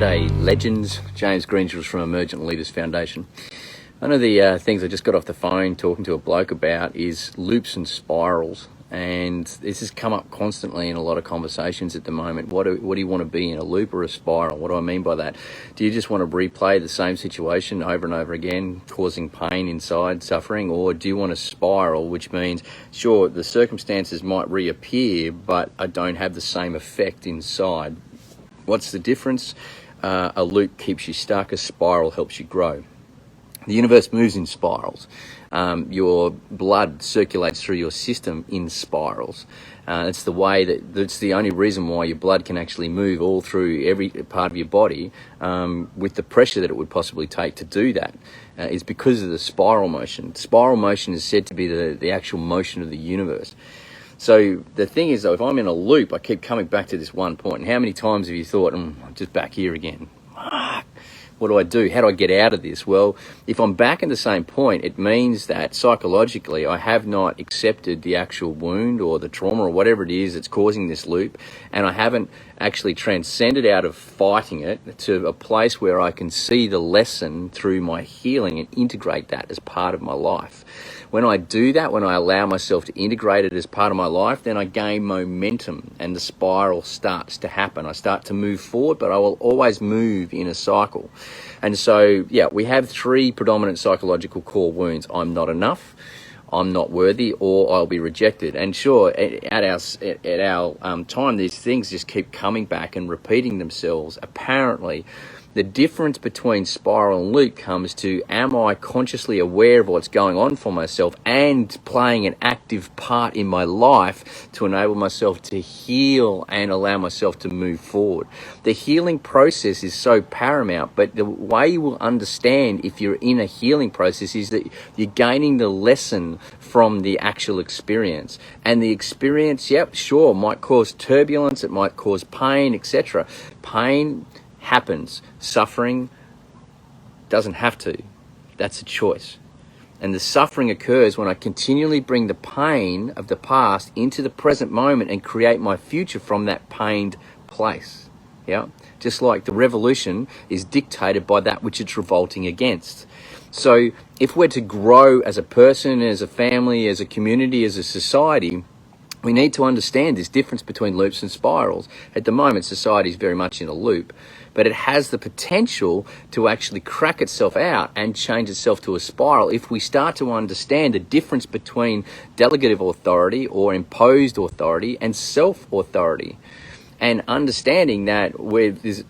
G'day legends, James Greenshields from Emergent Leaders Foundation. One of the things I just got off the phone talking to a bloke about is loops and spirals, and this has come up constantly in a lot of conversations at the moment. What do you want to be in, a loop or a spiral? What do I mean by that? Do you just want to replay the same situation over and over again, causing pain inside, suffering, or do you want to spiral, which means, sure, the circumstances might reappear, but I don't have the same effect inside? What's the difference? A loop keeps you stuck, a spiral helps you grow. The universe moves in spirals. Your blood circulates through your system in spirals. It's that's the only reason why your blood can actually move all through every part of your body with the pressure that it would possibly take to do that is because of the spiral motion. Spiral motion is said to be the actual motion of the universe. So the thing is, though, if I'm in a loop, I keep coming back to this one point. And how many times have you thought, I'm just back here again? What do I do? How do I get out of this? Well, if I'm back in the same point, it means that psychologically I have not accepted the actual wound or the trauma or whatever it is that's causing this loop, and I haven't actually transcended out of fighting it to a place where I can see the lesson through my healing and integrate that as part of my life. When I do that, when I allow myself to integrate it as part of my life, then I gain momentum and the spiral starts to happen. I start to move forward, but I will always move in a cycle. And so, yeah, we have three predominant psychological core wounds. I'm not enough, I'm not worthy, or I'll be rejected. And sure, at our time, these things just keep coming back and repeating themselves. Apparently, the difference between spiral and loop comes to, am I consciously aware of what's going on for myself and playing an active part in my life to enable myself to heal and allow myself to move forward? The healing process is so paramount, but the way you will understand if you're in a healing process is that you're gaining the lesson from the actual experience. And the experience, yep, sure, might cause turbulence, it might cause pain, etc. Pain happens. Suffering doesn't have to. That's a choice. And the suffering occurs when I continually bring the pain of the past into the present moment and create my future from that pained place. Yeah? Just like the revolution is dictated by that which it's revolting against. So if we're to grow as a person, as a family, as a community, as a society, we need to understand this difference between loops and spirals. At the moment, society is very much in a loop, but it has the potential to actually crack itself out and change itself to a spiral if we start to understand the difference between delegative authority or imposed authority and self-authority. And understanding that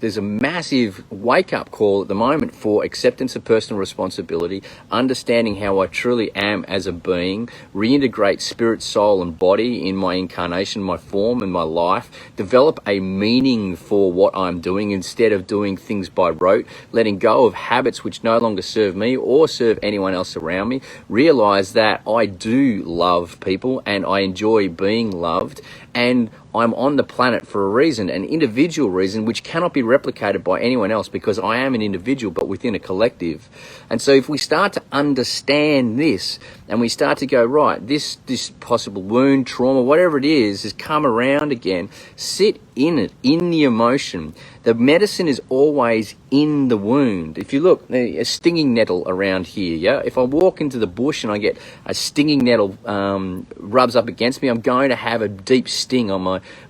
there's a massive wake-up call at the moment for acceptance of personal responsibility, understanding how I truly am as a being, reintegrate spirit, soul, and body in my incarnation, my form, and my life, develop a meaning for what I'm doing instead of doing things by rote, letting go of habits which no longer serve me or serve anyone else around me, realize that I do love people and I enjoy being loved, and I'm on the planet for a reason, an individual reason, which cannot be replicated by anyone else because I am an individual, but within a collective. And so if we start to understand this and we start to go, right, this possible wound, trauma, whatever it is, has come around again, sit in it, in the emotion. The medicine is always in the wound. If you look, a stinging nettle around here, yeah? If I walk into the bush and I get a stinging nettle rubs up against me, I'm going to have a deep sting on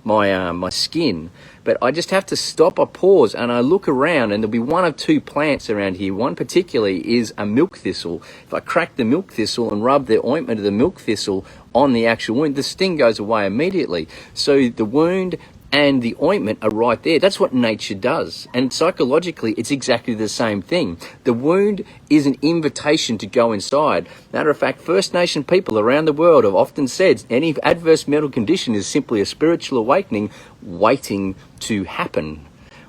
my skin. But I just have to stop, I pause, and I look around, and there'll be one of two plants around here. One particularly is a milk thistle. If I crack the milk thistle and rub the ointment of the milk thistle on the actual wound, the sting goes away immediately. So the wound and the ointment are right there. That's what nature does. And psychologically, it's exactly the same thing. The wound is an invitation to go inside. Matter of fact, First Nation people around the world have often said any adverse mental condition is simply a spiritual awakening waiting to happen.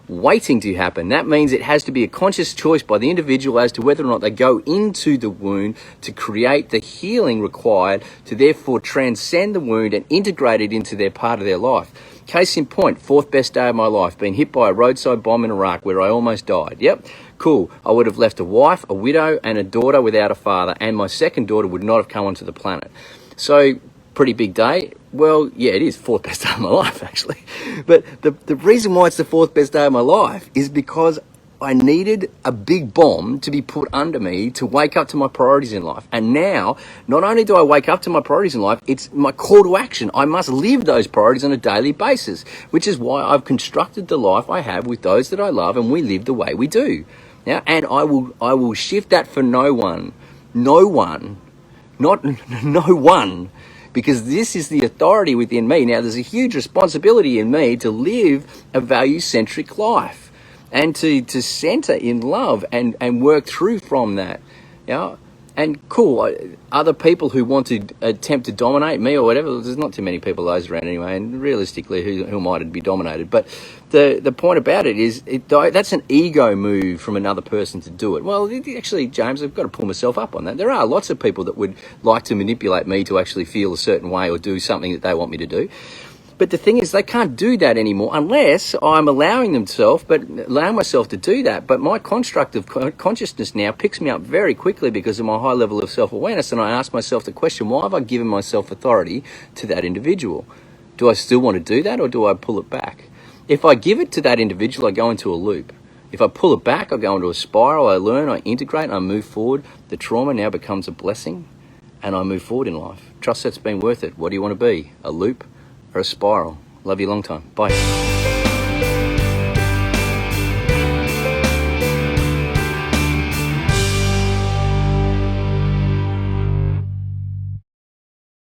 Waiting to happen. That means it has to be a conscious choice by the individual as to whether or not they go into the wound to create the healing required to therefore transcend the wound and integrate it into their part of their life. Case in point, fourth best day of my life, being hit by a roadside bomb in Iraq where I almost died. Yep, cool. I would have left a wife, a widow, and a daughter without a father, and my second daughter would not have come onto the planet. So pretty big day. Well, yeah, it is fourth best day of my life, actually. But the reason why it's the fourth best day of my life is because I needed a big bomb to be put under me to wake up to my priorities in life. And now, not only do I wake up to my priorities in life, it's my call to action. I must live those priorities on a daily basis, which is why I've constructed the life I have with those that I love, and we live the way we do. Yeah, and I will shift that for no one, not no one, because this is the authority within me. Now, there's a huge responsibility in me to live a value-centric life and to center in love and work through from that. Yeah. And cool, other people who want to attempt to dominate me or whatever, there's not too many people those around anyway, and realistically, who might be dominated? But the point about it is, that's an ego move from another person to do it. Well, actually, James, I've got to pull myself up on that. There are lots of people that would like to manipulate me to actually feel a certain way or do something that they want me to do. But the thing is, they can't do that anymore unless I'm allowing myself to do that. But my construct of consciousness now picks me up very quickly because of my high level of self-awareness, and I ask myself the question, why have I given myself authority to that individual? Do I still want to do that, or do I pull it back? If I give it to that individual, I go into a loop. If I pull it back, I go into a spiral. I learn, I integrate, and I move forward. The trauma now becomes a blessing, and I move forward in life. Trust that's been worth it. What do you want to be? A loop or a spiral? Love you long time. Bye.